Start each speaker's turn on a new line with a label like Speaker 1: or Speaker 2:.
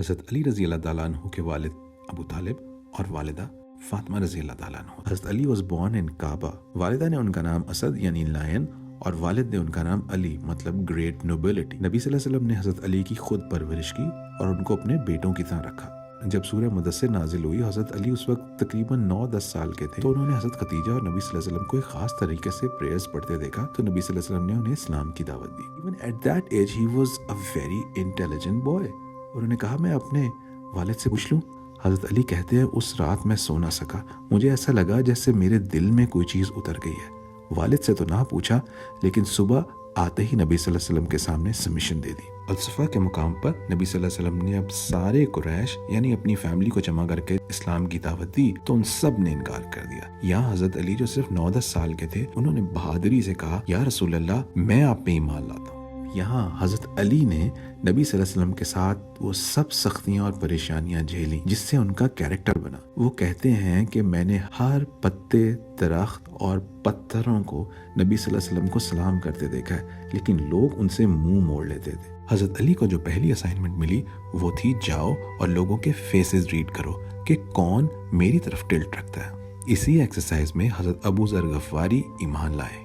Speaker 1: حضرت علی رضی اللہ تعالیٰ عنہ کے والد ابو طالب اور والدہ فاطمہ رضی اللہ تعالیٰ عنہ. حضرت علی واز بورن ان کعبہ. والدہ نے ان کا نام اسد یعنی لائن اور والد نے ان کا نام علی مطلب گریٹ نوبلٹی. نبی صلی اللہ علیہ وسلم نے حضرت علی کی خود پرورش کی اور ان کو اپنے بیٹوں کی طرح رکھا. جب سورہ مدثر نازل ہوئی، حضرت علی اس وقت تقریباً 9-10 سال کے تھے، تو انہوں نے حضرت خدیجہ اور نبی صلی اللہ علیہ وسلم کو ایک خاص طریقے سے پریئرز پڑھتے دیکھا، تو نبی صلی اللہ علیہ وسلم نے انہیں اسلام کی دعوت دی. Even at that age he was a very intelligent boy. انہوں نے کہا میں اپنے والد سے پوچھ لوں. حضرت علی کہتے ہیں اس رات میں سو نہ سکا، مجھے ایسا لگا جیسے میرے دل میں کوئی چیز اتر گئی ہے. والد سے تو نہ پوچھا، لیکن صبح آتے ہی نبی صلی اللہ علیہ وسلم کے سامنے سبمیشن دے دی. الصفا کے مقام پر نبی صلی اللہ علیہ وسلم نے اب سارے قریش یعنی اپنی فیملی کو جمع کر کے اسلام کی دعوت دی، تو ان سب نے انکار کر دیا. یہاں حضرت علی جو صرف 9-10 سال کے تھے، انہوں نے بہادری سے کہا یا رسول اللہ میں آپ پہ ایمان لاتا ہوں. یہاں حضرت علی نے نبی صلی اللہ علیہ وسلم کے ساتھ وہ سب سختیاں اور پریشانیاں جھیلیں جس سے ان کا کیریکٹر بنا. وہ کہتے ہیں کہ میں نے ہر پتے، درخت اور پتھروں کو نبی صلی اللہ علیہ وسلم کو سلام کرتے دیکھا ہے، لیکن لوگ ان سے منہ موڑ لیتے تھے. حضرت علی کو جو پہلی اسائنمنٹ ملی وہ تھی جاؤ اور لوگوں کے فیسز ریڈ کرو کہ کون میری طرف ٹلٹ رکھتا ہے. اسی ایکسرسائز میں حضرت ابو ذر غفاری ایمان لائے.